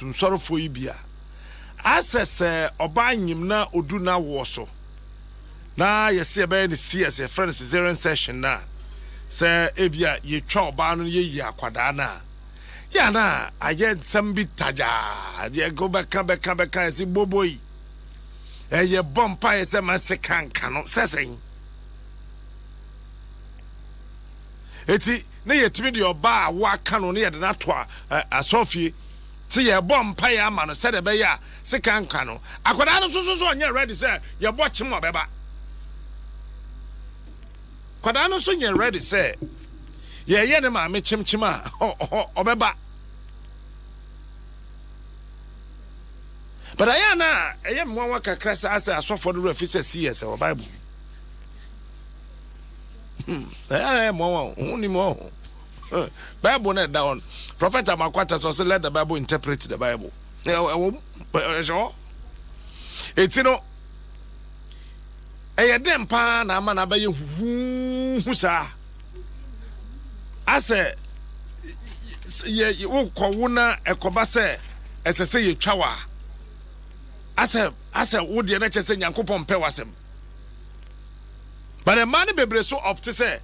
nsɔrofo yi bia access oba nyim na odu na wo so na yesi ebe ne CS friend cesarean session na se ebia ye twa oba no ye yi akwada na ya na aye nsam bi taja ye go beka esi boboi ye bompa ye se man se kanka no sesen eti na yetimi de oba wa aka no na ye de na to asofie ti ye bompa ye ama no se de be ya se kanka no akwada no so onye ready say ye bo chim obeba kwada no so nye ready say ye ne ma me chimchim a obeba but ayana ayem nwa kakra sa asa asofo do refi say CS o Bible ayana mo uni mo Bible na down prophet Amakwata so say let the Bible interpret the Bible sure etino dem pa na ama na baye hu sa ase ye wo kowo na ekoba se esese ye twawa ase wo de na chese Nyankopon pe wasem but the man bebre so opt say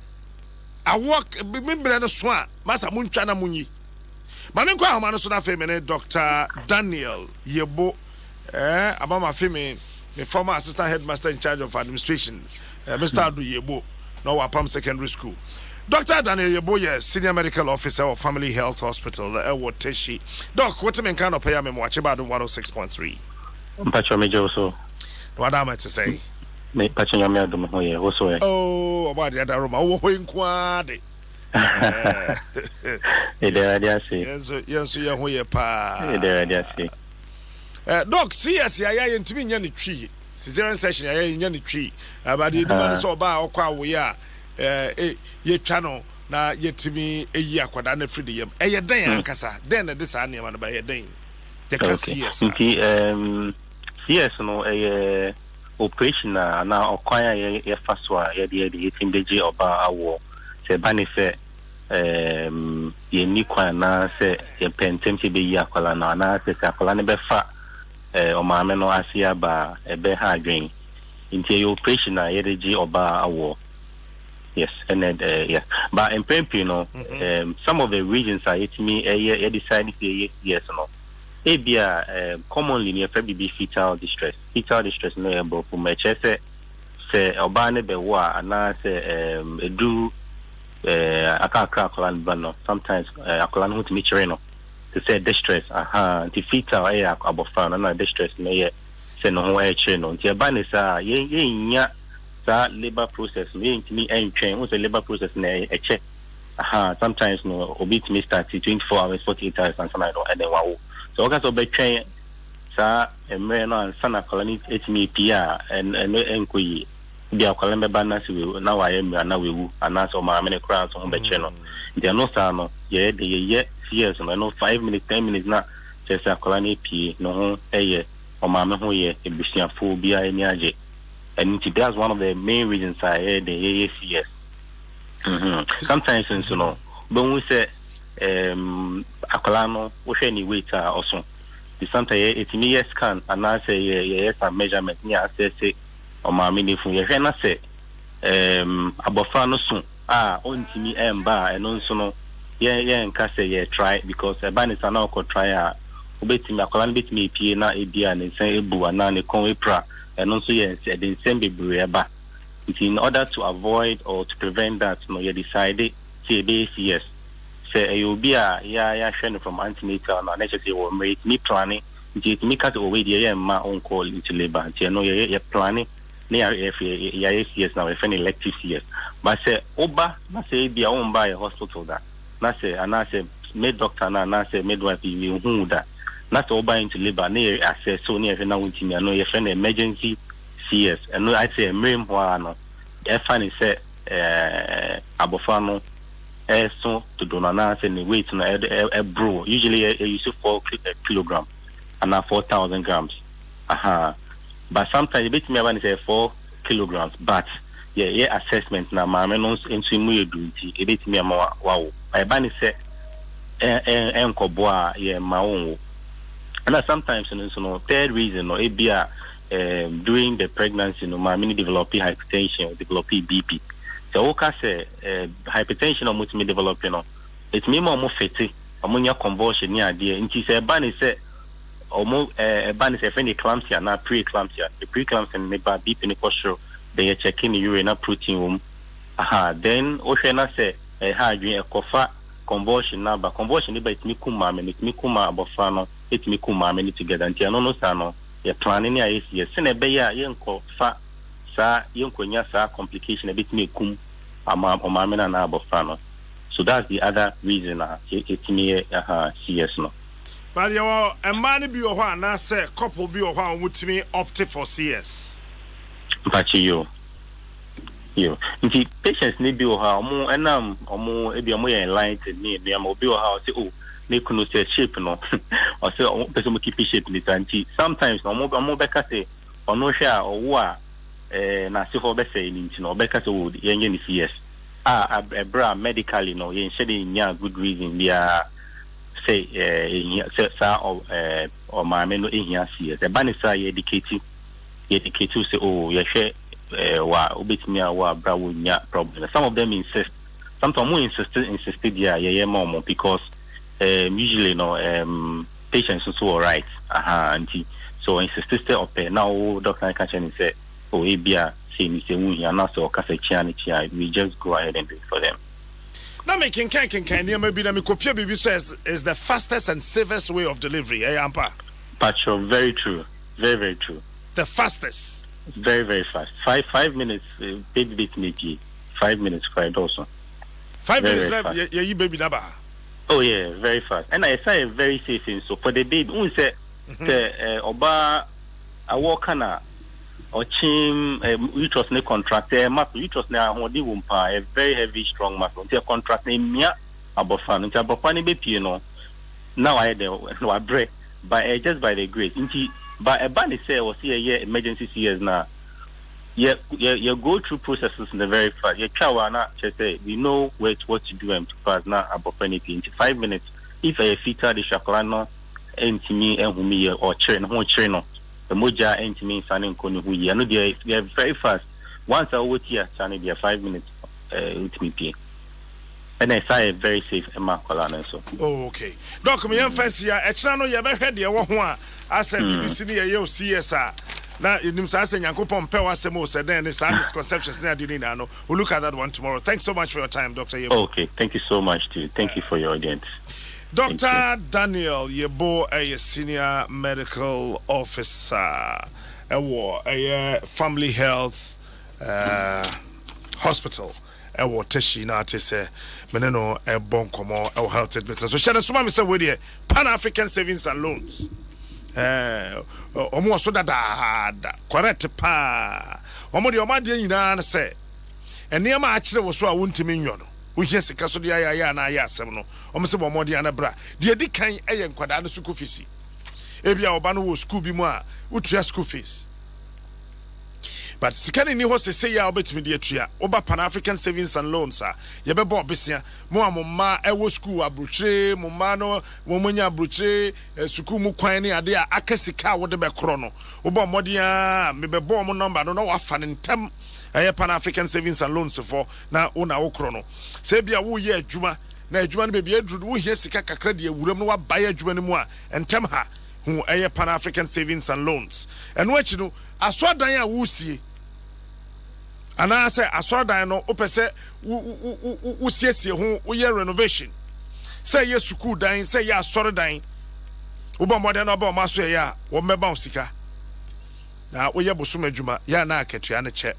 I work membre no so a masa muntwa na munyi mame kwa ahoma no so na fe me Dr. Daniel Yebo abama fe me the former assistant headmaster in charge of administration, Mr. Adom Yebo, now Apam Secondary School. Dr. Daniel Yebo, senior medical officer of Family Health Hospital, Teshi. Doc, what do you kind of pay me watch about 106.3? Pacho Major also. What am I to say? Pacho Adom also. Oh, about the other room. Oh, inquiry. Yes, you are pa. Doc, CS, I am to me, Yanni tree. Caesarean session, I am Yanni tree. But the man so ba or qua we are ye channel na yet to me a year quadane freedom. A day and cassa, then at this animal by a day. The CS. CS, no, a operation now acquire a fast one, the 18 days of our war. Say, Banife. Ye nikwa na se ye pentemti be yakola na se akola ne befa o maame no asia ba ebe ha adwen inti operation na ye reji oba awo yes and yeah but in pempi no some of the regions are it me ye decide say yes no ebia commonly near be fetal distress no ebo fu me che se oba ne be wo ana se edu akaka akolan bano sometimes akolan hu timi chere no to say distress the fetal abofan na distress no ye se no ho chere no nti eba ne sa ye nya sa labor process me ntimi entwen wo say labor process na eche sometimes no obi timi start 24 hours 48 hours and something and then wow so okay so be twen sa emre no ansana akolan etimi pia and enkoyi dia kwalembe bana si we na wa yemi ana wewu ana so ma mene kra so be che no dia no sa no ye de ye years no 5 minutes 10 minutes na che sa kwalani pie no ho eye o ma me ho ye ebusiafo bia eni age and that's one of the main reasons I hear the AACS sometimes so no when we say akwala no wo hwe ni weight also the sometimes it me scan ana say ye some measurement ni assess o ma me nefu ye hwe na se abofa no so ontimi emba eno nso no ye nka se ye try because e ba ni sana o try obetimi akola betimi pie na ebia ne sen ebu ana ne kon epra eno nso ye se de sen bebre eba in order to avoid or to prevent that no ye decide say yes say ayobia ya hwe from antenatal na na say wo mate me planning nti me cut away the ye ma on call into labor nti no ye planning near yes now if any elective CS but say oba na say bia on buy a hospital that na say and I say made doctor na say midwife you hu that na say oba into labor near access so near na wintimi no if any emergency CS and no I say mrem ho no e fani say abofa no so to do na say ni weight no e bro usually you use 4 kilogram and 4,000 grams but sometimes bit me when say 4 kilograms but yeah assessment na maame no into mu edunti e bit me ma wow I ban say enkobo a ye ma won And sometimes, third reason, or ABR, during the pregnancy, mommy developing hypertension or developing BP. So, okay, say hypertension or multi developing, it's me more fatty, ammonia convulsion near idea. And she said, Bunny said, almost a bunny said, any eclampsia, not pre-eclampsia. The pre-eclampsia may be BP in the posture, they are checking the urine protein. Then Oceana said, a hard a cough. Convulsion now, but convulsion is me kuma, and it's me kuma about fano, it's me kuma, many together, and Tiano Sano, you're planning a yes, send a beya, yanko, fa, sa, yanko, sa, complication, a bit me kum, ama, or mamma and abofano. So that's the other reason, it's me, CS no. But you are a man be or one, I say, couple be or one, would to me opt for CS. But you. Nti patients need be how more enam or ebi amoy enlightened me be am obi how say oh ne kunu say shape no or say person mo keep shape ni tanti sometimes no mo beka say ono hwe or wo na se for be say ni nti no beka say oh yenye ni CS bra medically no yen shede nya good reason dia say sa or ma me no ehia CS e ba ni sa ye educate say oh ye hwe problem. Some of them insist. Sometimes more insisted yeah, because usually patients also alright. So insisted okay. Now doctor can say oh ebia say me say we na so kase chia we just go ahead and do it for them. Now making can maybe na me copy baby says is the fastest and safest way of delivery. Ampa. Pacho, very true. Very, very true. The fastest. Very, very fast. 5 minutes, baby bit me. 5 minutes cried also. 5 minutes left, yeah, baby naba. Oh yeah, very fast. And I say very safe thing. So for the baby, who say oba a walkana or chim uterus ne contract muscle uterus ne ahodi wumpa a very heavy strong muscle. Until contract ne mia abofan until abofan baby now I no I break by just by the grace. But a band say was here emergency CS now. You go through processes in the very fast. You kawana say we know what to do and to pass now about anything. 5 minutes. If a fetal the shakolano me and whom or train the moja me signing konu who you know they are very fast. Once I wait here, signing there 5 minutes with me. And I say very safe Emma Colana so. Oh, okay. Doc, me fancy a channel you ever heard the one. I said BBC near CSR. Now you say Yankopon Pewa Semo said then it's misconceptions near Dinano. We'll look at that one tomorrow. Thanks so much for your time, Dr. Yebo. Okay, thank you so much too. Thank you for your audience. Dr. Daniel Yebo, a senior medical officer, a family health hospital. Ewo teshi na ate se meneno e bon komo e health business so share so ma me say we dey Pan African Savings and Loans omo so dada correct pa omo de omo de nyina na se ene ma a kire wo so a wontimi nyo no wo hia sika so de ya na ya asem no omo se bo mo de na bra de di kan eye nkwada no school fees ebia oba no wo school bi mu a utua school fees. But sikani ni ho se ya obetimi de atua oba Pan African Savings and Loans ye be bo obesia mo amoma ewo school abruchre mo ma no mo monya abruchre school mu kwan ni ade a akasika wo de be kro no oba modia me be bo mo number no wa fa ntem Pan African Savings and Loans for na una wo kro no se bia wo ye adwuma na adwuma no be bia duru wo hia sika kakra de awuram no wa ba ya adwuma no mu a ntem ha hu Pan African Savings and Loans and which no asodan a wo sie ana say asodan no opese wo siesie ho wo ye renovation say ye school dan say ye asodan wo ba modern no ba o maso ye a wo meba usika na wo ye bosom adwuma ya na akatua na che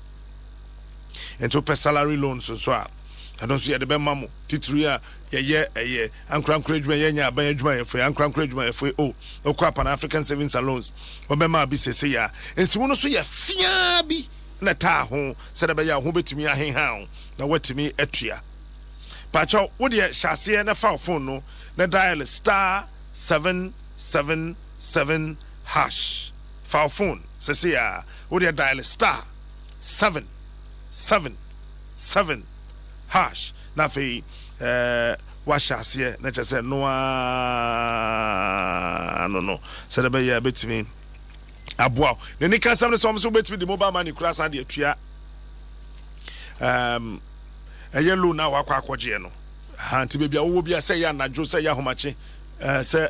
ento pe salary loans so a adon so ye de be mamu titru ya ye ankrankra adwuma ye nya ban adwuma ye fo ankrankra adwuma ye fo okwa Pan African Savings and Loans wo be ma bi sese ya ensi wo no so ye fia bi na ta ho se da be ya ho betumi ahenha na watimi atua pacho wo de hyase na fa phone no na dial *777# fa phone se se ya wo de dial *777# na fe washa aseɛ na kyerɛ sɛ no sɛ de bɛyɛ bɛtumi aboa ne nika sam ne sɛ ɔmo so bɛtumi de mobile money kura san de atua ɛyɛ loan na wakɔ akɔgye no hanti baabi a wowɔ bi a sɛ yɛ anadwo sɛ yɛ ahomakye sɛ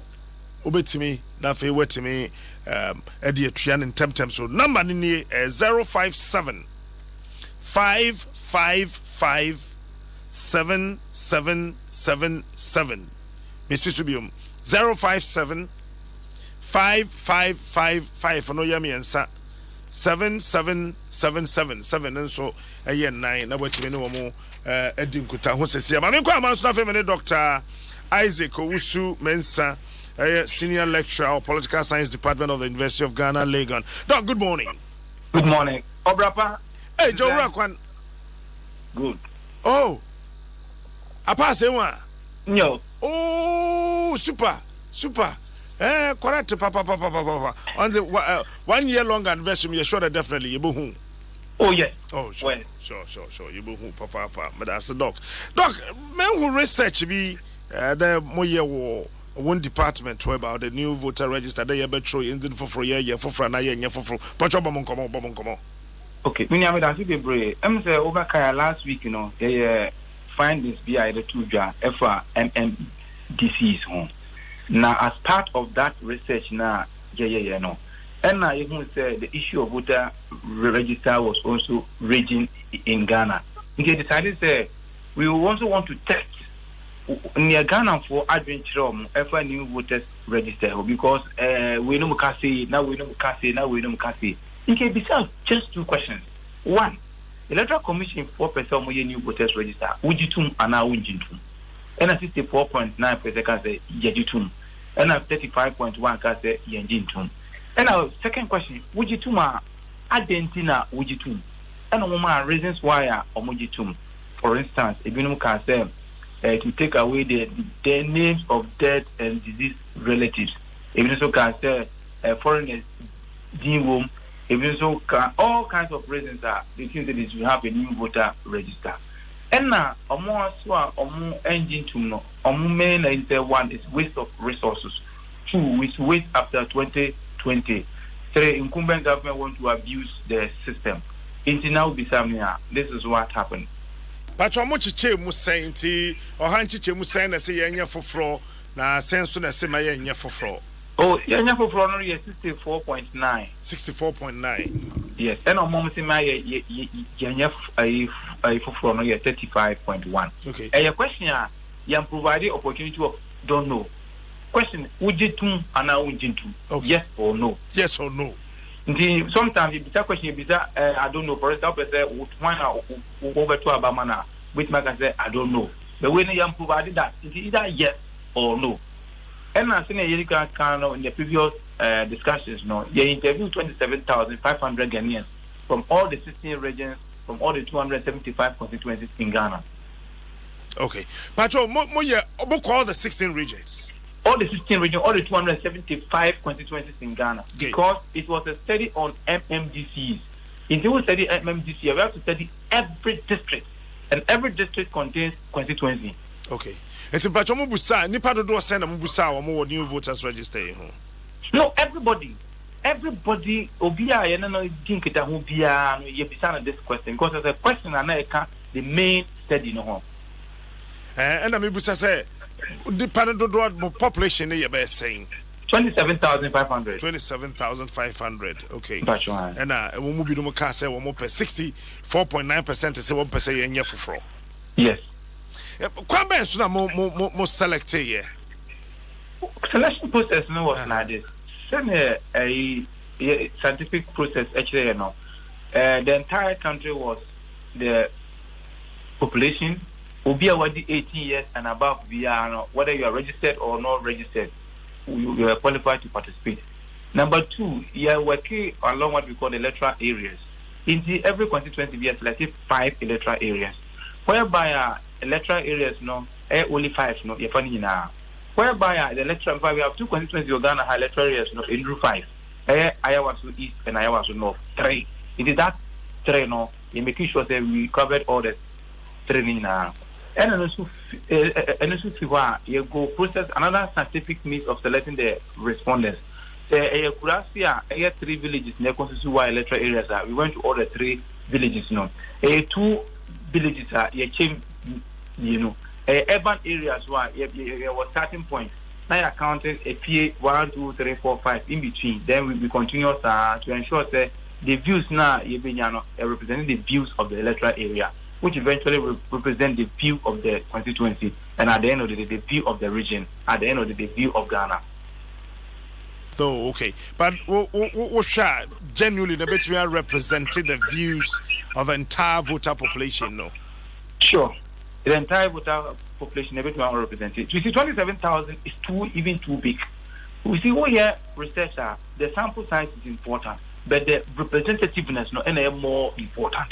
wobɛtumi na afei watumi ɛde atua ne ntɛmtɛm so number ne nie 057 555 7777 Mr. Subium 057 5555 no yami ensa 7777 and so aye 9 na watimi ne wo mo edi nkuta ho sese ma me kwa ma so na fe me Dr. Isaac Owusu Mensa senior lecturer of political science department of the University of Ghana Legon. Doc, good morning. Good morning. Obrapa. Hey, Joe Rakwan. Good. Oh. Apa se wa? No. Oh, super. Correct, papa. On the 1 year long anniversary, you're sure that definitely you bohu. Oh yes. Oh sure. Well. Sure. You bohu, papa. But that's a doc. Doc, men who research be the more year war. One department about the new voter register. They have betro engine for year for na year for. Pacho bomon come. Okay, me nyame da so bebre. Em say over kaya last week, you know, they find this BI the two jar for disease home. Now as part of that research now, no. And now even say the issue of voter register was also raging in Ghana. They decided say we also want to test near Ghana for adventure for new voters register because we know Mukasi, now we know Mukasi. Okay, besides just two questions. One, the Electoral Commission 4% more new voters register. Ujitum and now Ujitum. And 64.9% can say Yajitum. And 35.1% can say Yanjitum. And our second question, Ujituma Argentina Ujitum. And a reasons why Omujitum. For instance, if you can say to take away the names of dead and deceased relatives. Even so can say foreigners room. Even so can all kinds of reasons are the things that is we have a new voter register. And now engine to no main is one is waste of resources. Two is waste after 2020. Three, incumbent government want to abuse the system. Until now this is what happened. Patro mo chiche mu senti o han chiche mu sen na se yenye foforo na senso na se ma yenye foforo. Oh, yenye foforo no ye 64.9. 64.9. Yes, and on mom se ma yenye foforo no ye 35.1. Okay. Your question you provide the opportunity of don't know. Question, ujitum ana ujintum? Okay. Yes or no? Yes or no? Sometimes if it's a question, I don't know. For example, say one over to Abamana, which man can say I don't know. But when you provided that, it's either yes or no. And I think you can in the previous discussions, they interviewed 27,500 Ghanaians from all the 16 regions, from all the 275 constituencies in Ghana. Okay, Patro, call the 16 regions. All the 16 regions, all the 275 constituencies in Ghana. Okay. Because it was a study on MMDCs. If you study MMDC, we have to study every district. And every district contains constituency. Okay. And to Patro Mubusa, Nipa do send a Mubusa or more new voters register. No, everybody, Obia, you know, think it won't be this question because it's a question and the main study no. And I Mubusa say. The Panadol population you be saying 27,500. 27,500. Okay. That's right. And we move to Maka say 64.9% say 1% yenye fufro. Yes. Kwamba so mo select here. Selection process no was like this. Send a scientific process actually the entire country was the population. Be 18 years and above, whether you are registered or not registered, you are qualified to participate. Number two, you are working along what we call electoral areas. In every constituency, we have selected 5 electoral areas. Whereby electoral areas, only 5, you're funny now. Whereby the electoral 5, we have 2 constituencies in Ghana, electoral areas, in Rue 5. Ayawasu East and Ayawasu North. 3. It is that 3, you're making sure that we covered all the 3 now. And also you go process another scientific means of selecting the respondents. A Kurasia, 3 villages near Constitution electoral areas. We went to all the 3 villages. No, 2 villages are urban areas where was starting point. Now I counted a PA 1, 2, 3, 4, 5 in between. Then we continue to ensure that the views now representing the views of the electoral area, which eventually will represent the view of the constituency, and at the end of the day, the view of the region, at the end of the day, the view of Ghana. Oh, okay. But what genuinely the bit we are representing the views of the entire voter population, no? Sure. The entire voter population, everything we are representing. You see, 27,000 is too big. We see here researcher, the sample size is important, but the representativeness is more important.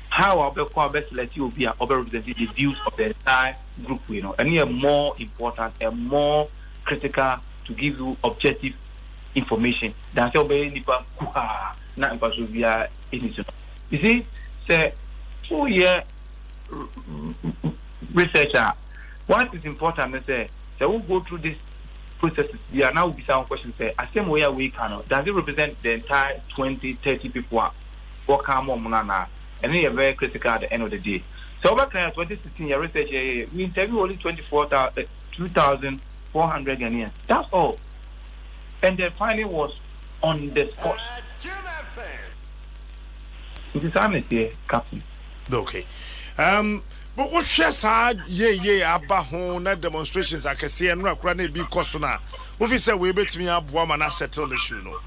How our best select you be representing the views of the entire group, and more important and more critical to give you objective information than say obey nipa kuha na nipa so bia anything. You see, say 2 year researcher, what is important is say we go through this processes. We are now be some questions say the same way we can does it represent the entire 20-30 people who come on na and they are very critical at the end of the day. So over 2016 year research we interview only 2,400 Ghanaians. That's all. And the finding was on the spot. It is honest here, Captain. Okay. But what shares hard, abaho na demonstrations I can see and rock run be costona. If you say we bet me up woman settle the issue, no.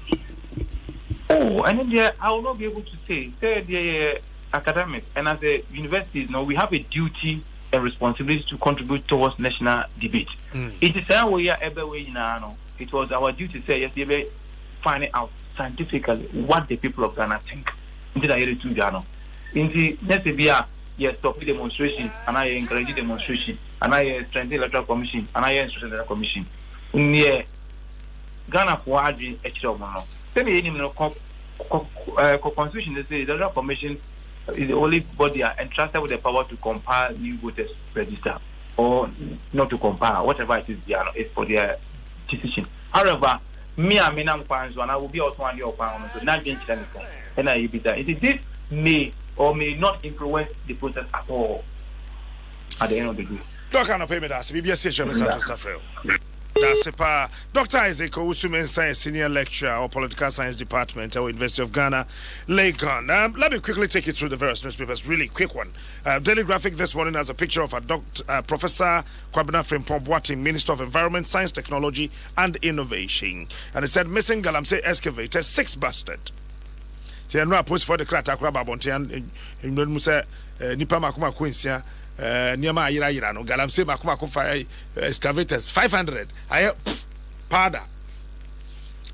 Oh, and then there I will not be able to say the academics and as a universities, we have a duty and responsibility to contribute towards national debate. It is our way every way now. It was our duty to say yes, we finding out scientifically what the people of Ghana think. Into the area to Ghana. Into let's say yes, stop demonstration, and I encourage demonstration, and I strengthen electoral commission, and I strengthen electoral commission. Ghana for Adri Echiro. Then the constitution they say the electoral commission is the only body entrusted with the power to compile new voters register or not to compile, whatever it is, it's for their decision. However, me and Menam fans, and I will be also on your pound, so not change anything. And I be that. This may or may not influence the process at all at the end of the day. Don't kind of pay me that. BBS station, Mr. Tosafreo. That's a Dr. Isaac Dwaso Nsem, senior lecturer or political science department at University of Ghana, Legon. Let me quickly take you through the various newspapers. Really quick one. Daily Graphic this morning has a picture of a Professor Kwabena Frimpong Boateng, Minister of Environment, Science, Technology and Innovation. And it said missing Galamsey excavator 6 busted. So no post for the Krata Kraba Bontian in Musa Nipa Makuma Quincia. Niama Ira no Galamsey Makuma fire excavators 500. I pada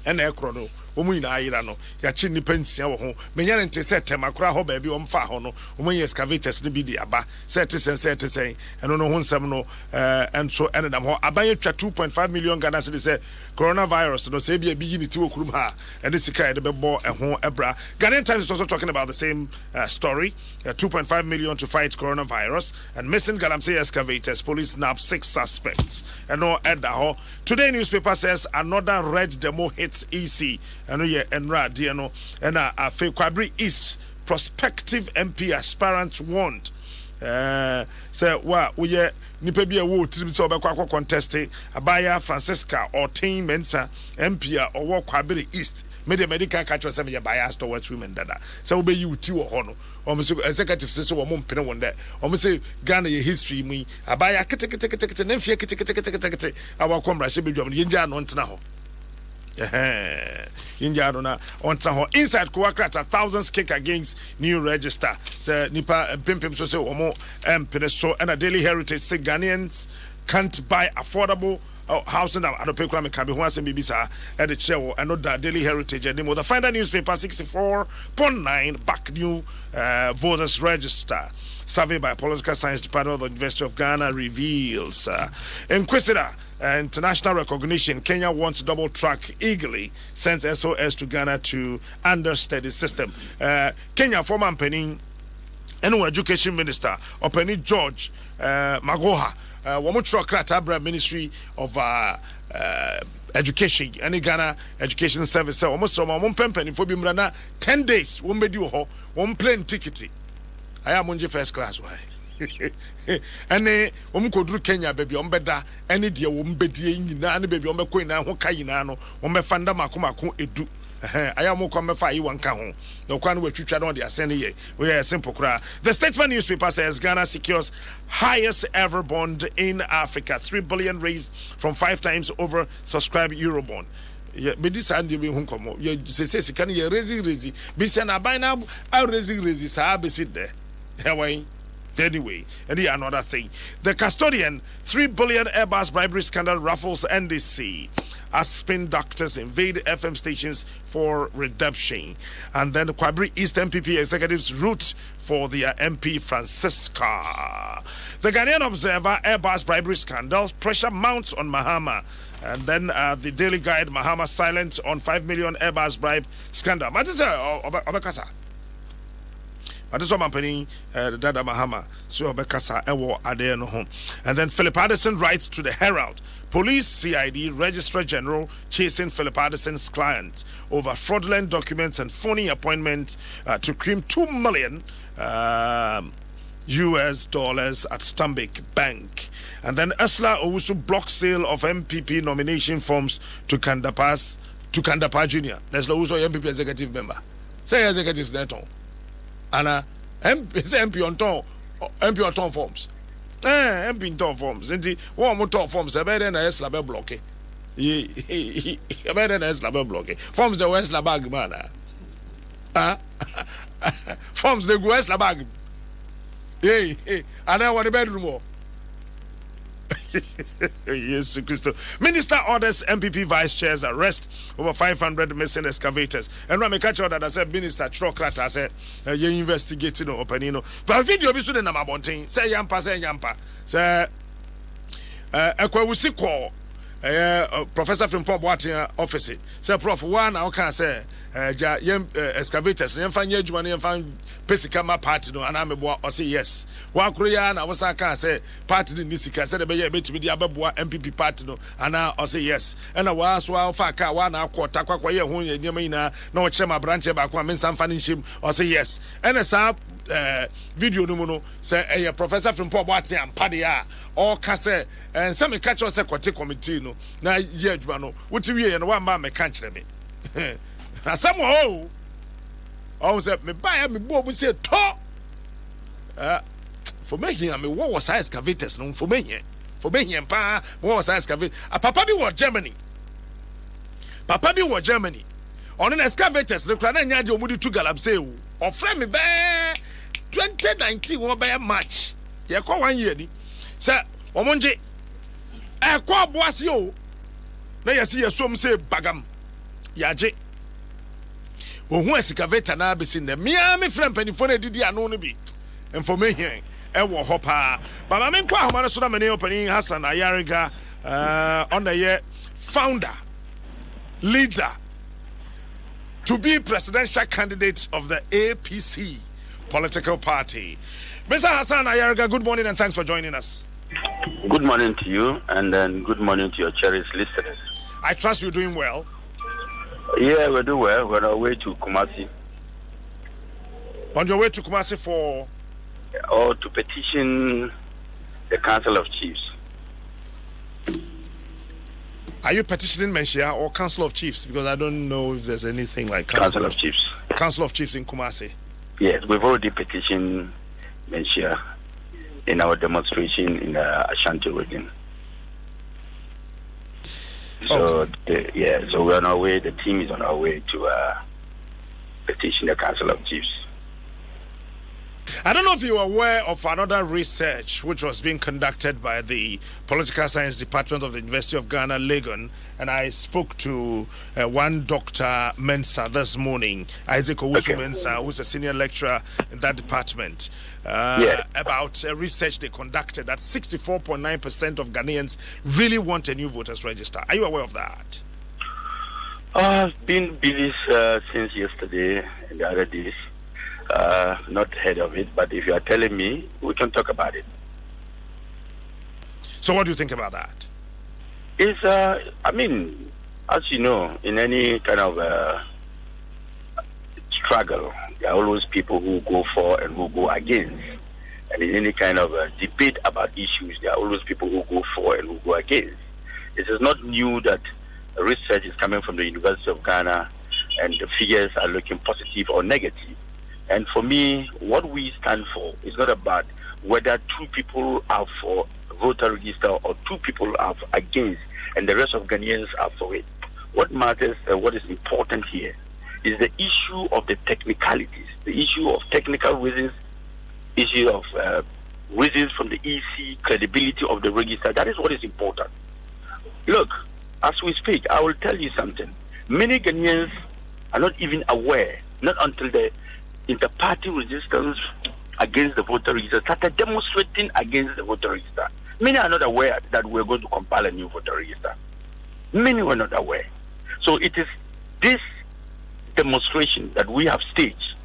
and Ekrono. Omu na ayira no ya chi nipa nsia wo ho menya ne nte set makura ho ba bi o mfa ho no omu excavators ne bi di aba set sen eno no ho nsem no enso enedam ho aban twa 2.5 million Ghana cedis say coronavirus no say bi yi ni ti okurum ha and sika e de bebo ho ebra. Ghanaian Times is also talking about the same story. 2.5 million to fight coronavirus and missing Galamsey excavators. Police nab 6 suspects. And no Edaho. Today newspaper says another red demo hits EC. And yeah, Enra Diano and Kwabri East prospective MP aspirant warned. Say what we nipa bi a wo tiri so be kwa contest Abaya Francisca or Team Mensa MP or Kwabri East. Medical catch was a bias towards women dada. So be you two or no. Executive says or mum pin one there. Say Ghana history me abaya kete our comrade should be Yinja no ntna Yinja no on inside Kuakrata thousands kick against new register. Say nipa pimpim so say omo pin so and a Daily Heritage say Ghanaians can't buy affordable housing and Adopekwa Mekabi who has Bibisa at the chair and not the Daily Heritage and the Finder newspaper 64.9 back new voters register. Survey by Political Science Department of the University of Ghana reveals Inquisitor international recognition. Kenya wants double track eagerly sends SOS to Ghana to understudy system. Kenya former penning ɛne education minister Openi George Magoha wɔn tro krata Ministry of Education any Ghana Education Service almost from wɔn pempeni for bi mra na 10 days wɔn bedi wɔ hɔ wɔn plane ticket aya monje first class why ene wɔn koduru Kenya baby wɔn bɛda ene de wɔn bɛdie nyina ne baby wɔn bɛkɔ nyina ho ka nyina no wɔn bɛfa nda mako edu aya mo come fa yi wanka ho no kwa no watwitwa no de asene ye we are simple kra. The Statesman newspaper says Ghana secures highest ever bond in Africa, 3 billion raised from 5 times over subscribed Eurobond. Yeah, but this and you won't come. You say, can you raising? Be sent a by now. I'll raising, so I'll be sit there. Anyway, and here another thing. The custodian, 3 billion Airbus bribery scandal ruffles NDC as spin doctors invade FM stations for redemption. And then the Kwabri East MPP executives root for their MP Francisca. The Ghanaian Observer, Airbus bribery scandals, pressure mounts on Mahama. And then the Daily Guide, Mahama silent on 5 million Airbus bribe scandal. Matisa Obekasa. But this one Dada Mahama, so Bekasa Ewo Ade no home. And then Philip Addison writes to the Herald. Police CID Registrar General chasing Philip Addison's client over fraudulent documents and phony appointments to cream $2 million US dollars at Stanbic Bank. And then Ursula Owusu blocks sale of MPP nomination forms to Kandapa Jr. There's Owusu MPP executive member. Say executives there, Tom. And MP on ton forms. MP on ton forms. And one more ton forms. I better than a slab block. I better than a slab block. Forms the West Labag man. Forms the West Labag. Hey, and I want a bedroom. Yes, Christo. Minister orders MPP vice chairs arrest over 500 missing excavators. And when I catch out that I said, Minister Trokrata said, you're investigating or opening. But video be soon in my bonting. Say Yampa. Say, Professor from Pop Water office. Say, Prof, one, I can say, excavators, and find you money and find Pesicama party, no, and I'm a boy, or say yes. One Korean, I was I can say, party in this, I said, a bit to be the Ababua MPP party, no, and now I say yes. And I was well, Faka, one hour, quarter, Quaquay, who you mean, no, Chema branch back one, some funny shim, or say yes. And a sub video no say a professor from Pop Water and Padia, or Casse, and some catch us a committee, no, now, yeah, what you and one man may catch me. Some oh, said me buy me boy we say talk. For making I mean what was excavators no for me and pa what was excavator. Papa be what Germany. On an excavators the clan nya de omudi 2 galab say o friend me be 2019 won be match. Ye ko 1 year ni. Say omonje e ko aboase o. Na yesi yesom say bagam. Yaje who excavator na be sin them. Me friend penifo na didi ano no bi. Information e wo hopa. But ma me kwa homa so na me opening Hassan Ayariga on the year founder leader to be presidential candidate of the APC political party. Mr. Hassan Ayariga, good morning and thanks for joining us. Good morning to you and then good morning to your cherished listeners. I trust you're doing well. Yeah, we do well. We're on our way to Kumasi. On your way to Kumasi for? Or to petition the Council of Chiefs. Are you petitioning Menshia or Council of Chiefs? Because I don't know if there's anything like Council of Chiefs. Council of Chiefs in Kumasi. Yes, we've already petitioned Menshia in our demonstration in Ashanti region. So so we're on our way. The team is on our way to petition the Council of Chiefs. I don't know if you are aware of another research which was being conducted by the Political Science Department of the University of Ghana, Legon, and I spoke to one Dr. Mensah this morning, Isaac Owusu Mensah, who's a senior lecturer in that department, about a research they conducted that 64.9% of Ghanaians really want a new voters register. Are you aware of that? I've been busy since yesterday and the other days. not heard of it, but if you are telling me, we can talk about it. So what do you think about that? It's, I mean, as you know, in any kind of struggle, there are always people who go for and who go against. And in any kind of debate about issues, there are always people who go for and who go against. It is not new that research is coming from the University of Ghana and the figures are looking positive or negative. And for me, what we stand for is not about whether two people are for voter register or two people are against and the rest of Ghanaians are for it. What matters, what is important here is the issue of the technicalities, the issue of technical reasons, issue of reasons from the EC, credibility of the register. That is what is important. Look, as we speak, I will tell you something. Many Ghanaians are not even aware, not until the inter-party resistance against the voter register started demonstrating against the voter register. Many are not aware that we're going to compile a new voter register. Many were not aware. So it is this demonstration that we have staged,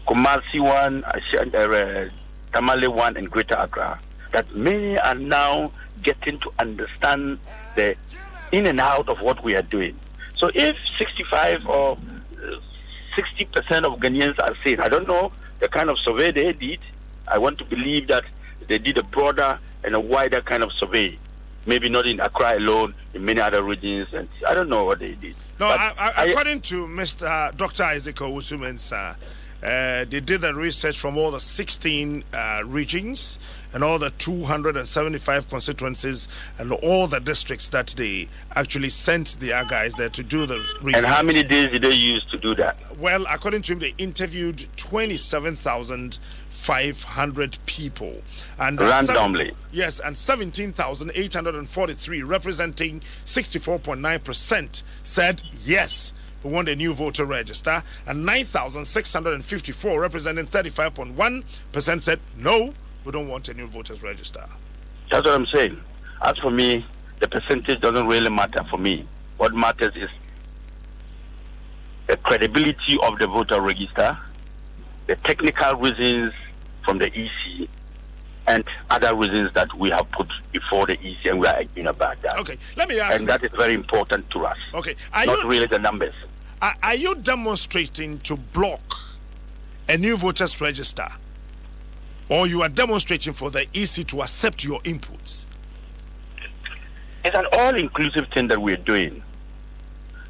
Kumasi 1, Tamale 1, and Greater Accra, that many are now getting to understand the in and out of what we are doing. So if 65 or 60% of Ghanaians are saying, I don't know the kind of survey they did, I want to believe that they did a broader and a wider kind of survey. Maybe not in Accra alone, in many other regions, and I don't know what they did. No, according to Mr. Dr. Isaac Owusu-Mensah, they did the research from all the 16 regions and all the 275 constituencies and all the districts that they actually sent their guys there to do the research. And how many days did they use to do that? Well, according to him, they interviewed 27,500 people. And randomly. Yes, and 17,843, representing 64.9%, said yes, we want a new voter register, and 9,654, representing 35.1%, said no, we don't want a new voters register. That's what I'm saying. As for me, the percentage doesn't really matter for me. What matters is the credibility of the voter register, the technical reasons from the EC, and other reasons that we have put before the EC, and we are arguing about that. Okay, let me ask. And that is very important to us. Okay, not really the numbers. Are you demonstrating to block a new voters register, or you are demonstrating for the EC to accept your inputs? It's an all-inclusive thing that we're doing.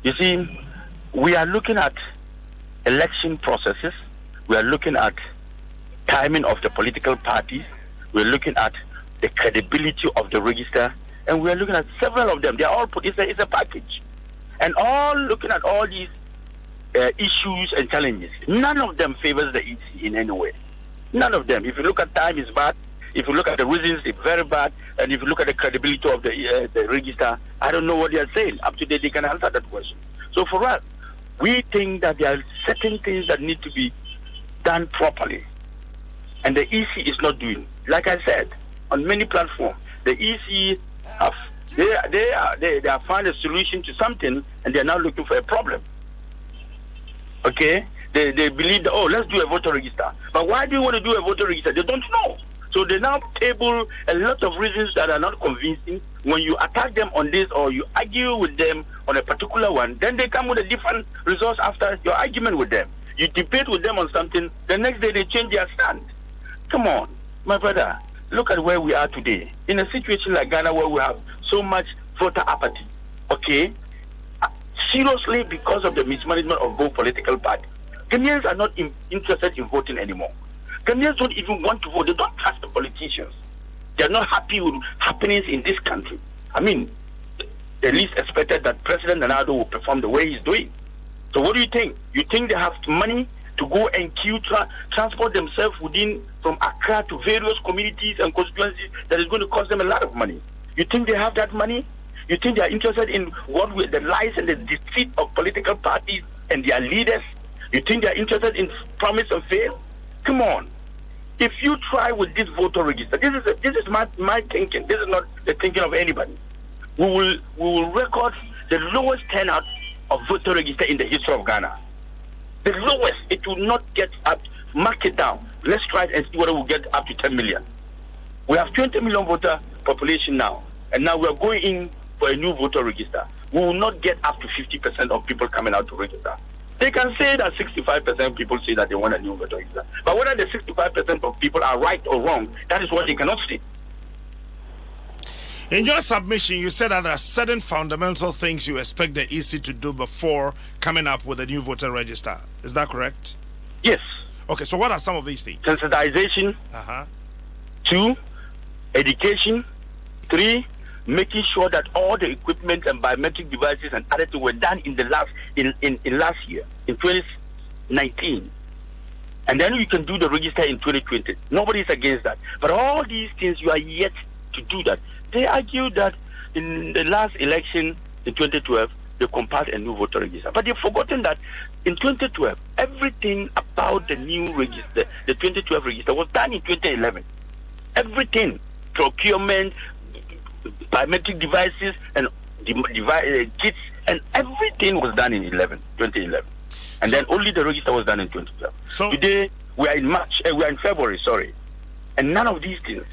You see, we are looking at election processes. We are looking at timing of the political parties. We're looking at the credibility of the register, and we are looking at several of them. They are all put. It's a package, and all looking at all these issues and challenges. None of them favors the EC in any way. None of them. If you look at time, it's bad. If you look at the reasons, it's very bad. And if you look at the credibility of the register, I don't know what they are saying. Up to date, they can answer that question. So for us, we think that there are certain things that need to be done properly, and the EC is not doing. Like I said, on many platforms, the EC have they have found a solution to something, and they are now looking for a problem. Okay, they believe that, let's do a voter register. But why do you want to do a voter register? They don't know. So they now table a lot of reasons that are not convincing. When you attack them on this or you argue with them on a particular one, then they come with a different result after your argument with them. You debate with them on something, the next day they change their stand. Come on, my brother, look at where we are today. In a situation like Ghana where we have so much voter apathy, okay? Seriously, because of the mismanagement of both political parties. Ghanaians are not interested in voting anymore. Ghanaians don't even want to vote. They don't trust the politicians. They are not happy with happenings in this country. I mean, the least expected that President Nana Addo will perform the way he's doing. So what do you think? You think they have money to go and queue, transport themselves from Accra to various communities and constituencies that is going to cost them a lot of money? You think they have that money? You think they are interested in what with the lies and the deceit of political parties and their leaders? You think they are interested in promise and fail? Come on. If you try with this voter register, this is my thinking. This is not the thinking of anybody. We will record the lowest turnout of voter register in the history of Ghana. The lowest, it will not get up. Mark it down. Let's try it and see whether we'll get up to 10 million. We have 20 million voter population now, and now we are going in for a new voter register. We will not get up to 50% of people coming out to register. They can say that 65% of people say that they want a new voter register. But whether the 65% of people are right or wrong, that is what they cannot say. In your submission, you said that there are certain fundamental things you expect the EC to do before coming up with a new voter register. Is that correct? Yes. Okay, so what are some of these things? Sensitization. 2, education. 3, making sure that all the equipment and biometric devices and other things were done in the last year, in 2019. And then you can do the register in 2020. Nobody is against that. But all these things, you are yet to do that. They argue that in the last election in 2012, they compiled a new voter register. But they've forgotten that in 2012, everything about the new register, the 2012 register, was done in 2011. Everything, procurement, biometric devices, and kits, and everything was done in 2011. And then only the register was done in 2012. So today, we are in March, we are in February, sorry. And none of these things.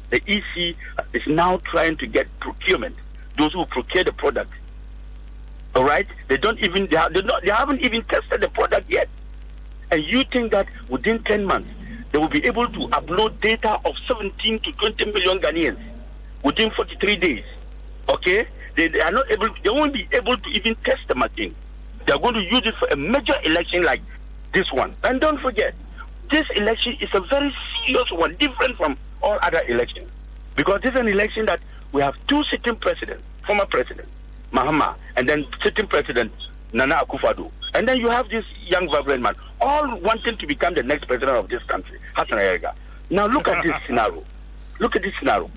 The EC is now trying to get procurement, those who procure the product. All right? They haven't even tested the product yet. And you think that within 10 months, they will be able to upload data of 17 to 20 million Ghanaians within 43 days. Okay? They are not able, they won't be able to even test the machine. They are going to use it for a major election like this one. And don't forget, this election is a very serious one, different from all other elections. Because this is an election that we have 2 sitting presidents, former president, Mahama, and then sitting president, Nana Akufo-Addo. And then you have this young, vibrant man, all wanting to become the next president of this country, Hassan Ayerga. Now look at this scenario. Look at this scenario.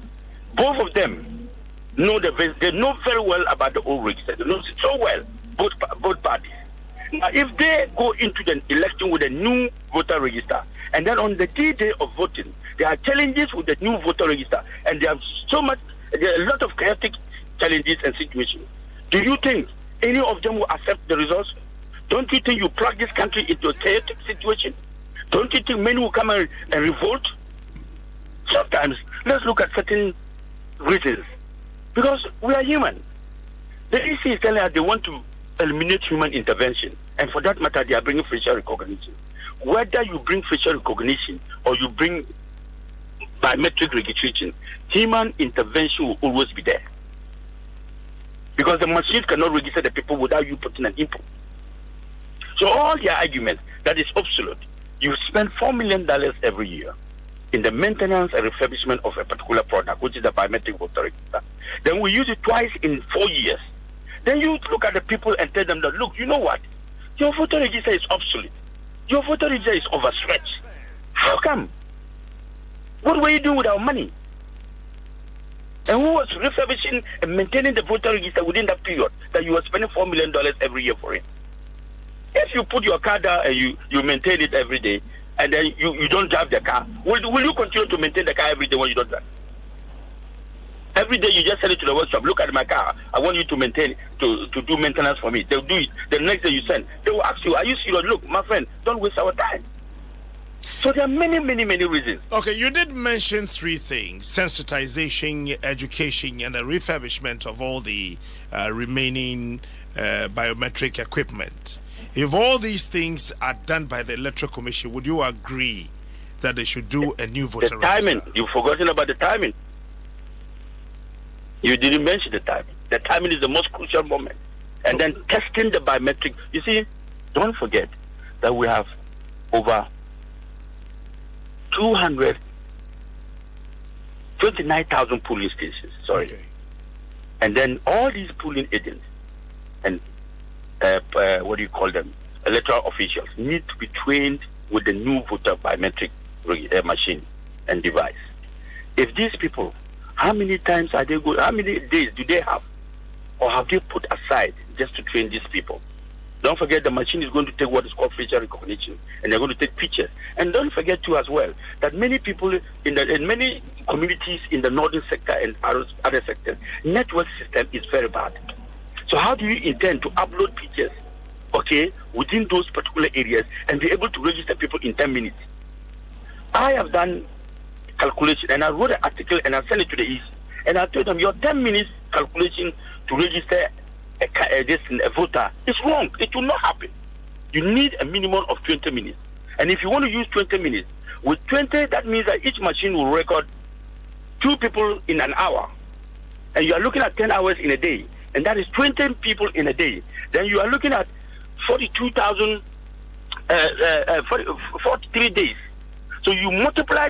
Both of them know they know very well about the old register. They know it so well, both parties. Now, if they go into the election with a new voter register, and then on the day of voting, there are challenges with the new voter register, and there are a lot of chaotic challenges and situations. Do you think any of them will accept the results? Don't you think you plug this country into a chaotic situation? Don't you think many will come and revolt? Sometimes, let's look at certain reasons. Because we are human. The EC is telling us they want to eliminate human intervention. And for that matter, they are bringing facial recognition. Whether you bring facial recognition or you bring biometric registration, human intervention will always be there. Because the machines cannot register the people without you putting an input. So all their arguments that is obsolete. You spend $4 million every year in the maintenance and refurbishment of a particular product, which is the biometric voter register. Then we use it twice in 4 years. Then you look at the people and tell them that, look, you know what? Your voter register is obsolete. Your voter register is overstretched. How come? What were you doing with our money? And who was refurbishing and maintaining the voter register within that period that you were spending $4 million every year for it? If you put your car down and you maintain it every day, and then you don't drive the car, will you continue to maintain the car every day when you don't drive? Every day you just send it to the workshop. Look at my car. I want you to maintain, to do maintenance for me. They'll do it. The next day you send, they will ask you, are you serious? Look, my friend, don't waste our time. So there are many, many, many reasons. Okay, you did mention 3 things: sensitization, education, and the refurbishment of all the remaining biometric equipment. If all these things are done by the Electoral Commission, would you agree that they should do a new voter register? The timing. You've forgotten about the timing. You didn't mention the timing. The timing is the most crucial moment. And then testing the biometric. You see, don't forget that we have over 229,000 polling stations. Sorry. Okay. And then all these polling agents and what do you call them? Electoral officials need to be trained with the new voter biometric machine and device. If these people, how many times are they going? How many days do they have? Or have they put aside just to train these people? Don't forget the machine is going to take what is called facial recognition, and they're going to take pictures. And don't forget too as well that many people in many communities in the northern sector and other sectors, network system is very bad. So how do you intend to upload pictures okay, within those particular areas and be able to register people in 10 minutes. I have done calculation and I wrote an article and I sent it to the East. And I told them your 10 minutes calculation to register a voter is wrong. It will not happen. You need a minimum of 20 minutes. And if you want to use 20 minutes, with 20, that means that each machine will record 2 people in an hour. And you are looking at 10 hours in a day. And that is 20 people in a day. Then you are looking at 42,000, 43 days. So you multiply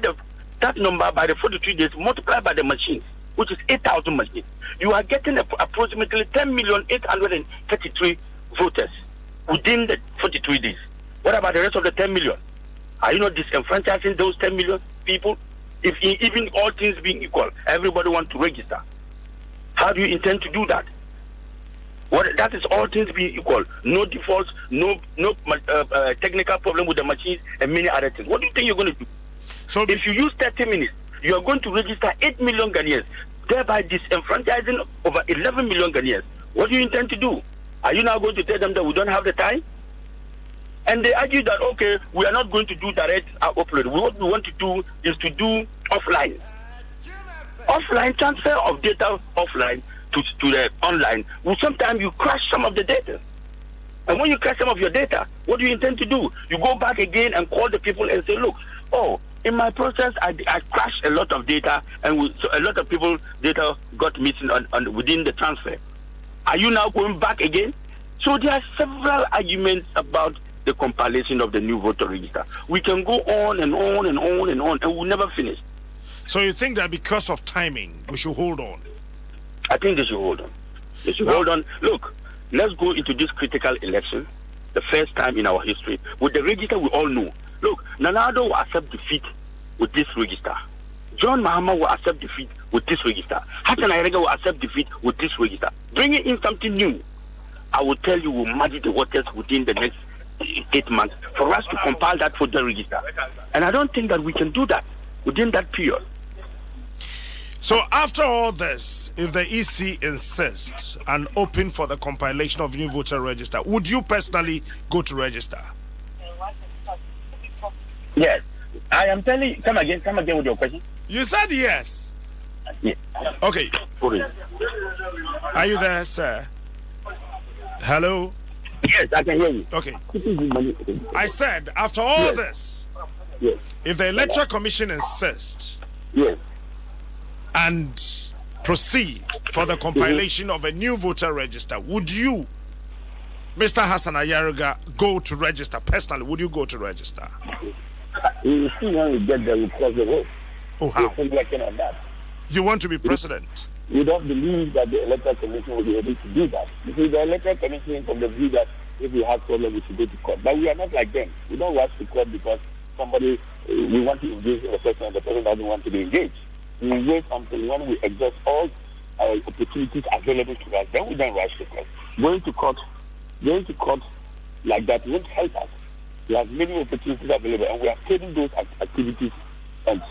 that number by the 43 days, multiply by the machines, which is 8,000 machines. You are getting approximately 10,833 voters within the 43 days. What about the rest of the 10 million? Are you not disenfranchising those 10 million people? If even all things being equal, everybody wants to register. How do you intend to do that? That is all things being equal. No defaults, no technical problem with the machines, and many other things. What do you think you're going to do? So if you use 30 minutes, you are going to register 8 million Ghanaians, thereby disenfranchising over 11 million Ghanaians. What do you intend to do? Are you now going to tell them that we don't have the time? And they argue that, okay, we are not going to do direct upload. What we want to do is to do offline. Offline transfer of data offline to the online. Well, sometimes you crash some of the data. And when you crash some of your data, what do you intend to do? You go back again and call the people and say, look, in my process, I crashed a lot of data, and so a lot of people data got missing within the transfer. Are you now going back again? So there are several arguments about the compilation of the new voter register. We can go on and on and on and on, and we'll never finish. So you think that because of timing, we should hold on? I think they should hold on. They should hold on. Look, let's go into this critical election, the first time in our history. With the register, we all know. Look, Nana Addo will accept defeat with this register. John Mahama will accept defeat with this register. Hassan Ayerega will accept defeat with this register. Bringing in something new, I will tell you, will muddy the waters within the next 8 months for us to compile that voter register. And I don't think that we can do that within that period. So after all this, if the EC insists and open for the compilation of new voter register, would you personally go to register? Yes. I am telling you, come again with your question. You said yes. Yes. Okay. Are you there, sir? Hello? Yes, I can hear you. Okay. I said, after all this, if the Electoral Commission insists and proceed for the compilation of a new voter register, would you, Mr. Hassan Ayerega, go to register? Personally, would you go to register? You see, when we get there, we cross the road. Oh, how? We're working on that. You want to be president? We don't believe that the Electoral Commission will be able to do that. Because the Electoral Commission from the view that if we have problems, we should go to court. But we are not like them. We don't rush to court because we want to engage in the person and the person doesn't want to be engaged. We wait until when we exhaust all our opportunities available to us, then we don't rush to court. Going to court like that won't help us. We have many opportunities available, and we are taking those activities and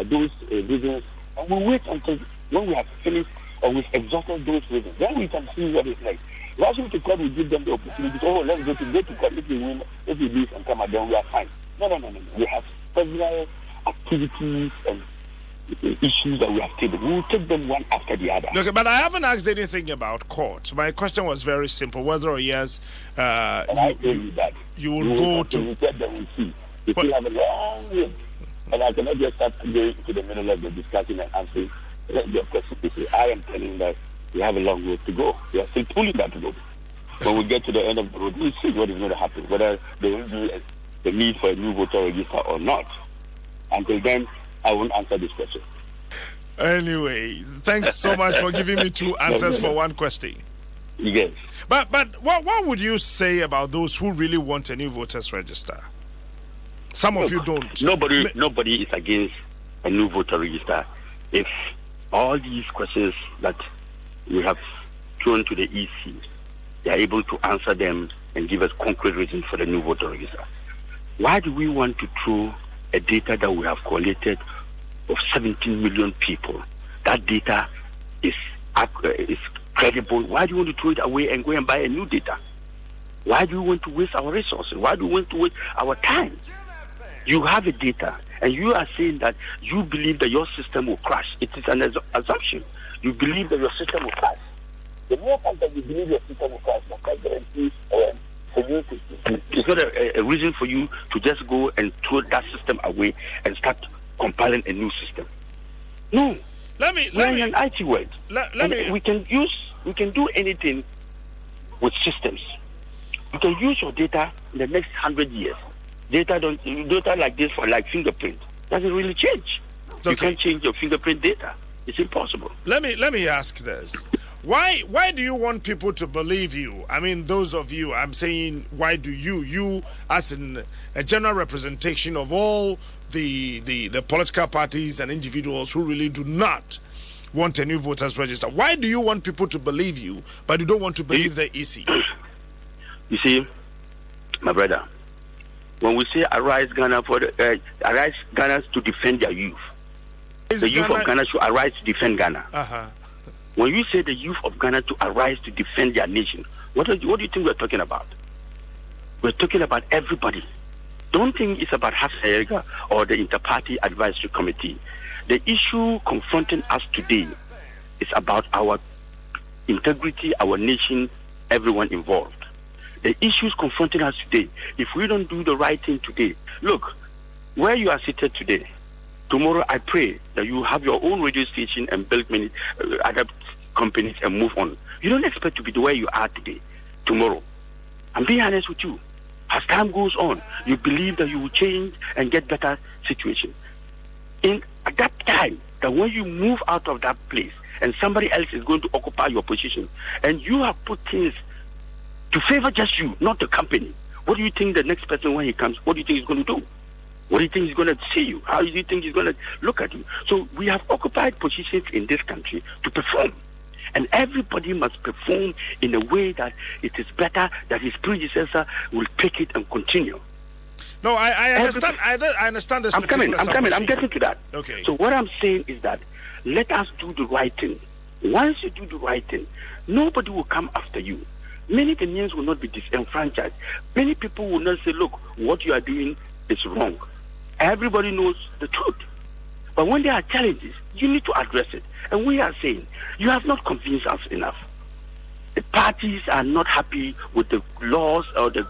those reasons, and we wait until when we have finished or we've exhausted those reasons. Then we can see what it's like. Rushing to court will give them the opportunity. Let's go to court. If we win, if we lose and come out, then we are fine. No. We have several activities and issues that we have taken. We will take them one after the other. Okay, but I haven't asked anything about court. My question was very simple: whether or yes, you will go to. We get them. We see. We still have a long way, and I cannot just start going to the middle of the discussion and answering your question. I am telling that we have a long way to go. We are still pulling that road. When we get to the end of the road, we'll see what is going to happen, whether there will be the need for a new voter register or not. Until then, I won't answer this question. Anyway, thanks so much for giving me two answers for one question. Yes. But what would you say about those who really want a new voters register? Some of you don't. Nobody is against a new voter register. If all these questions that we have thrown to the EC, they are able to answer them and give us concrete reasons for the new voter register. Why do we want to throw a data that we have collected of 17 million people? That data is credible. Why do you want to throw it away and go and buy a new data? Why do you want to waste our resources? Why do you want to waste our time? You have a data, and you are saying that you believe that your system will crash. It is an assumption. You believe that your system will crash. The mere fact that you believe your system will crash does not guarantee for you to. It's not a reason for you to just go and throw that system away and start compiling a new system. No. We're in an IT world. We can do anything with systems. You can use your data in the next 100 years. Data like this for like fingerprint doesn't really change. Okay. You can't change your fingerprint data. It's impossible. Let me ask this. Why do you want people to believe you? I mean, those of you, I'm saying, why do you as in a general representation of all the political parties and individuals who really do not want a new voters register, why do you want people to believe you, but you don't want to believe the EC? You see, my brother, when we say arise Ghana arise Ghana to defend their youth, the youth of Ghana should arise to defend Ghana. When you say the youth of Ghana to arise to defend their nation, what do you think we're talking about? We're talking about everybody. Don't think it's about Hasayega or the Inter-Party Advisory Committee. The issue confronting us today is about our integrity, our nation, everyone involved. The issues confronting us today, if we don't do the right thing today, look, where you are seated today, tomorrow I pray that you have your own radio station and build many other companies and move on. You don't expect to be the way you are today, tomorrow. I'm being honest with you. As time goes on, you believe that you will change and get better situation. At that time, that when you move out of that place and somebody else is going to occupy your position, and you have put things to favor just you, not the company, what do you think the next person, when he comes, what do you think he's going to do? What do you think he's going to see you? How do you think he's going to look at you? So we have occupied positions in this country to perform. And everybody must perform in a way that it is better, that his predecessor will take it and continue. No, I understand. I understand this. I'm getting to that. Okay. So what I'm saying is that let us do the right thing. Once you do the right thing, nobody will come after you. Many Kenyans will not be disenfranchised. Many people will not say, look, what you are doing is wrong. Everybody knows the truth. But when there are challenges, you need to address it. And we are saying, you have not convinced us enough. The parties are not happy with the laws or the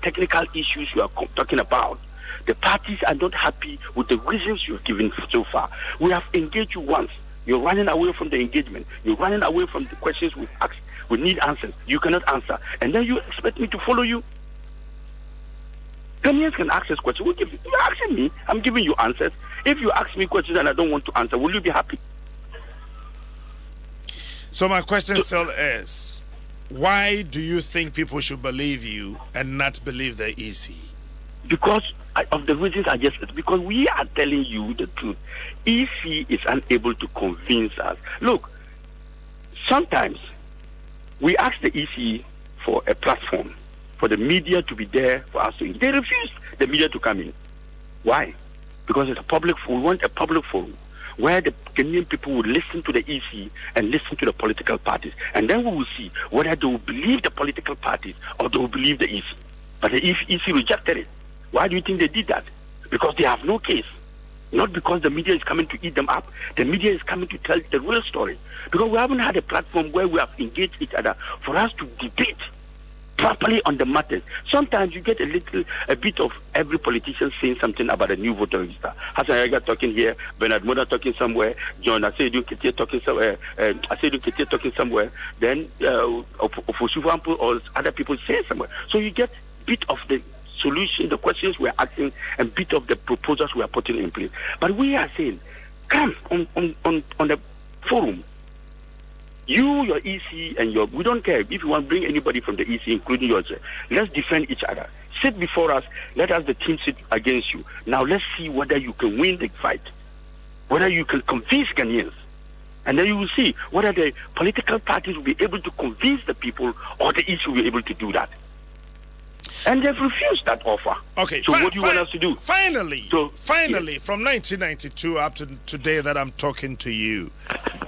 technical issues you are talking about. The parties are not happy with the reasons you've given so far. We have engaged you once. You're running away from the engagement. You're running away from the questions we've asked. We need answers. You cannot answer. And then you expect me to follow you? Kenyans can ask us questions. You're asking me. I'm giving you answers. If you ask me questions and I don't want to answer, will you be happy? So my question still is, why do you think people should believe you and not believe the EC? Because of the reasons I just said. Because we are telling you the truth. EC is unable to convince us. Look, sometimes we ask the EC for a platform, for the media to be there for us to. They refuse the media to come in. Why? Because it's a public. We want a public forum where the Kenyan people will listen to the EC and listen to the political parties, and then we will see whether they will believe the political parties or they will believe the EC. But the EC rejected it. Why do you think they did that? Because they have no case. Not because the media is coming to eat them up. The media is coming to tell the real story. Because we haven't had a platform where we have engaged each other for us to debate properly on the matters. Sometimes you get a bit of every politician saying something about a new voter register. Hassan Ayega talking here, Bernard Mona talking somewhere, John Asedu Ketia talking somewhere, talking somewhere, then Ofosuwampo or other people say somewhere. So you get a bit of the solution, the questions we are asking, and bit of the proposals we are putting in place. But we are saying, come on the forum. You, your EC, and we don't care if you want to bring anybody from the EC, including yourself. Let's defend each other. Sit before us. Let us, the team, sit against you. Now let's see whether you can win the fight, whether you can convince Ghanaians. And then you will see whether the political parties will be able to convince the people or the EC will be able to do that. And they've refused that offer. Okay. So what do you want us to do? Finally, from 1992 up to today that I'm talking to you,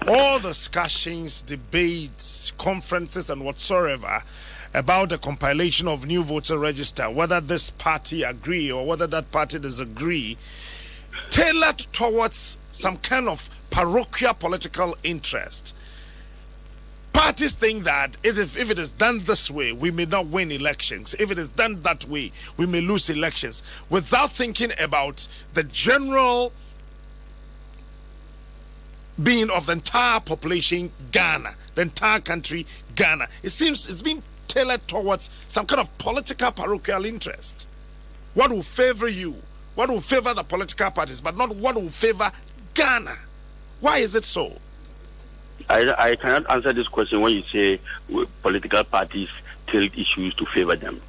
all discussions, debates, conferences, and whatsoever about the compilation of new voter register, whether this party agree or whether that party disagree, tailored towards some kind of parochial political interest. Parties think that if it is done this way, we may not win elections. If it is done that way, we may lose elections, without thinking about the general being of the entire population, Ghana, the entire country, Ghana. It seems it's been tailored towards some kind of political parochial interest. What will favor you? What will favor the political parties, but not what will favor Ghana? Why is it so? I cannot answer this question when you say political parties tilt issues to favor them.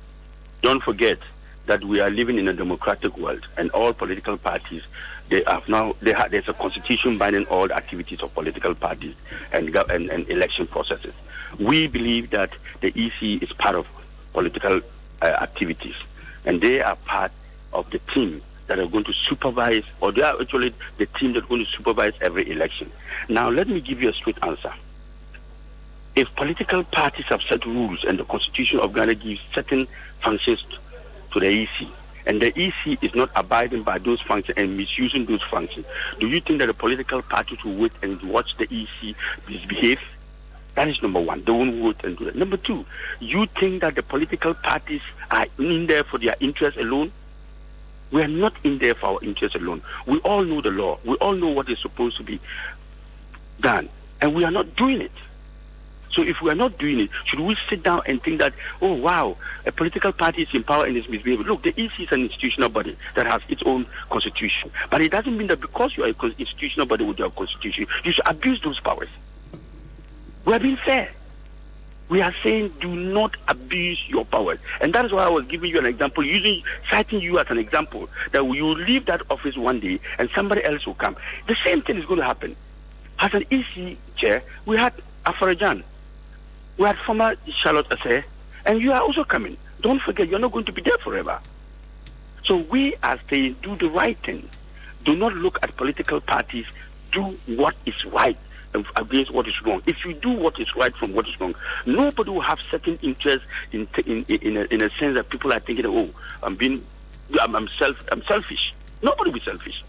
Don't forget that we are living in a democratic world, and all political parties, there's a constitution binding all the activities of political parties and election processes. We believe that the EC is part of political activities, and they are part of the team that are going to supervise, or they are actually the team that's going to supervise every election. Now, let me give you a straight answer. If political parties have set rules and the Constitution of Ghana gives certain functions to the EC, and the EC is not abiding by those functions and misusing those functions, do you think that the political parties will wait and watch the EC misbehave? That is number one. They won't wait and do that. Number two, you think that the political parties are in there for their interests alone? We are not in there for our interests alone. We all know the law. We all know what is supposed to be done, and we are not doing it. So if we are not doing it, should we sit down and think that, oh, wow, a political party is in power and is misbehaving? Look, the EC is an institutional body that has its own constitution. But it doesn't mean that because you are an institutional body with your constitution, you should abuse those powers. We are being fair. We are saying do not abuse your powers. And that is why I was giving you an example, citing you as an example, that you will leave that office one day and somebody else will come. The same thing is going to happen. As an EC chair, we had Afarajan, we had former Charlotte Assay, and you are also coming. Don't forget, you're not going to be there forever. So we are saying do the right thing. Do not look at political parties. Do what is right against what is wrong. If you do what is right from what is wrong, nobody will have certain interest in a sense that people are thinking, oh, I'm selfish. Nobody will be selfish,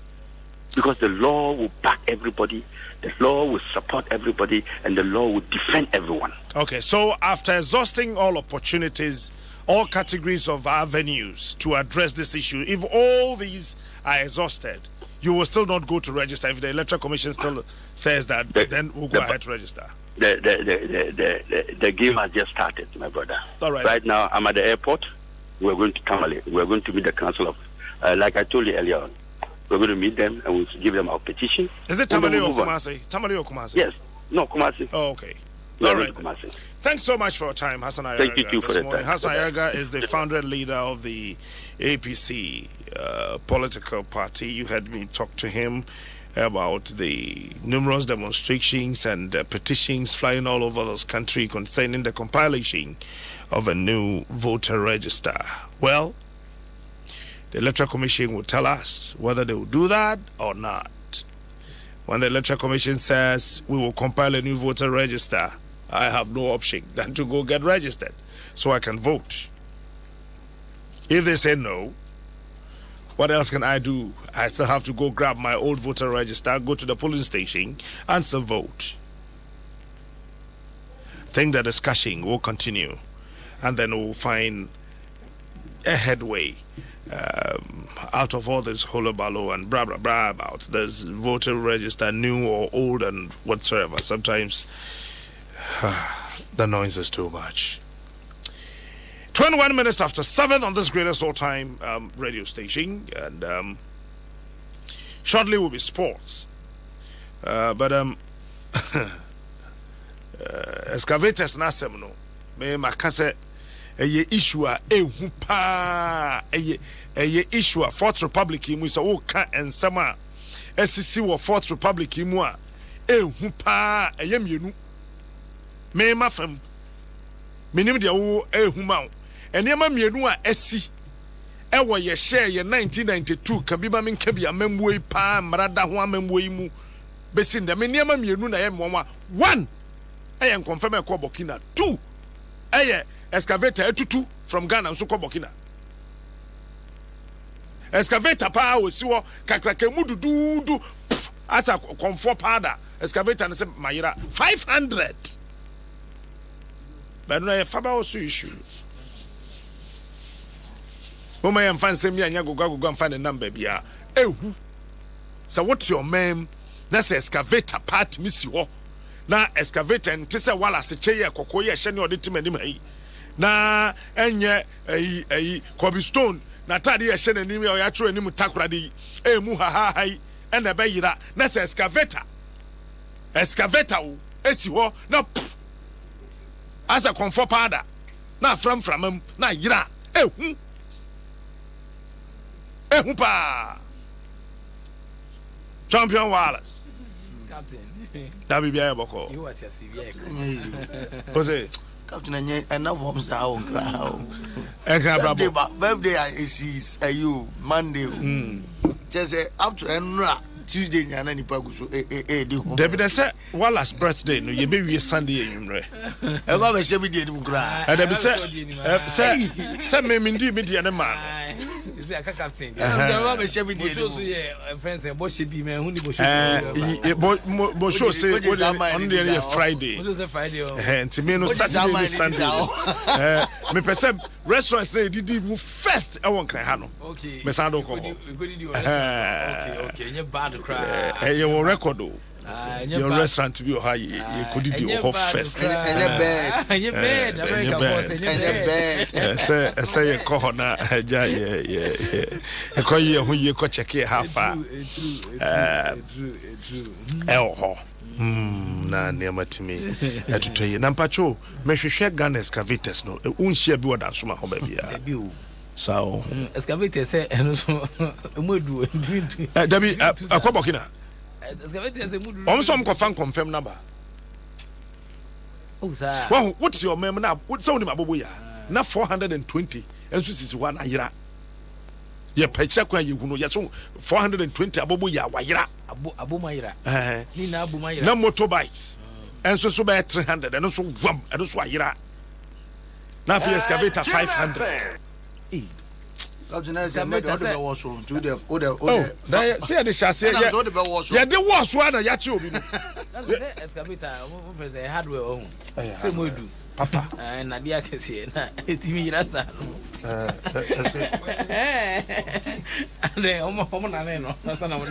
because the law will back everybody, the law will support everybody, and the law will defend everyone. Okay, so after exhausting all opportunities, all categories of avenues to address this issue, if all these are exhausted, you will still not go to register. If the Electoral Commission still says that, then we'll go ahead to register. The game has just started, my brother. All right. Right now, I'm at the airport. We're going to Tamale. We're going to meet the council of, like I told you earlier on, we're going to meet them and we'll give them our petition. Is it Tamale or Kumasi? Tamale or Kumasi? Yes. No, Kumasi. Oh, okay. Yeah, all right. Kumasi. Thanks so much for your time, Hassan Ayaraga. Thank you too for the time. Hassan Ayaraga is the founder and leader of the APC political party. You had me talk to him about the numerous demonstrations and petitions flying all over this country concerning the compilation of a new voter register. Well, the Electoral Commission will tell us whether they will do that or not. When the Electoral Commission says we will compile a new voter register, I have no option than to go get registered so I can vote. If they say no, what else can I do? I still have to go grab my old voter register, go to the polling station, and still vote. I think the discussion will continue, and then we'll find a headway out of all this hullabaloo and blah blah blah about this voter register, new or old and whatsoever. Sometimes the noise is too much. 21 minutes after 7 on this greatest all-time radio station, and shortly will be sports. But excavators na Nsem no me makase eye issue a ehu pa eye issue a Fourth Republic mu so wo ka ensem a esisi wo Fourth Republic mu a ehu pa eye mienu me mafam menim de wo ehu ma enema mienu a esi ewo ye share ye 1992 ka bi ma menka bi amambuoi pa mrada ho amambuoi mu besi ndem enema mienu na ye mo one eye confirm e ko Burkina 2 eye excavator etutu from Ghana nso kɔ Burkina excavator pa o si wo kakraka mu dududu asa comfort powder excavator ne se mayira 500 but no e faba also issue mama yam fan sem ya nya gogo fan the number bia ehu so what's your name na se excavator part misi ho na excavator nte se wala se cheye kokoye hye ne ode timanim hai na enye cobblestone na tade hye nanim ya ya tro anim takura de emu hai ena be yira na se excavator o esi ho na as a comfort powder na from na yira ehu pa champion Wallace captain that be bia boko you what you see Jose captain enough of sao bravo birthday is you Monday just say up to enra Tuesday nyana nipa guso di ho David say Wallace birthday no ye be wie Sunday enwumre e go be she be di nim kra David say me ndi me di ne man is a captain e go be she be di so friends e bo she bi me hu ni bo show say on the Friday bo say Friday enti me no Saturday Sunday me person restaurant say didi mu first e won kan ha no okay me san do ko okay nye bad cry your record your restaurant be how you could do your first bed America boss bed say ko na ja e ko ye hu ye ko check e hafa ho na nematimi atutoye na mpacho mehwehwe Ghana excavators no unhia bi woda so ma ho ba bia sao excavator say eno so modu dabi akwabokina excavator say modu omso mko confirm number oh sir what's your name na so ni mabobo ya na 420 enso sisi wa na yira ye pecha kwa yehuno ye so 420 abobo ya wa yira abomayira ni na abomayira na motorbikes enso so by 300 enso wam enso ayira na fi excavator 500 captain is the made order was so to the say the chassis ya de was one ya che obi no excavator mo friends hardware ohun say modu papa na dia kese na etimi yira sa no ande omo na ne no na sa na mo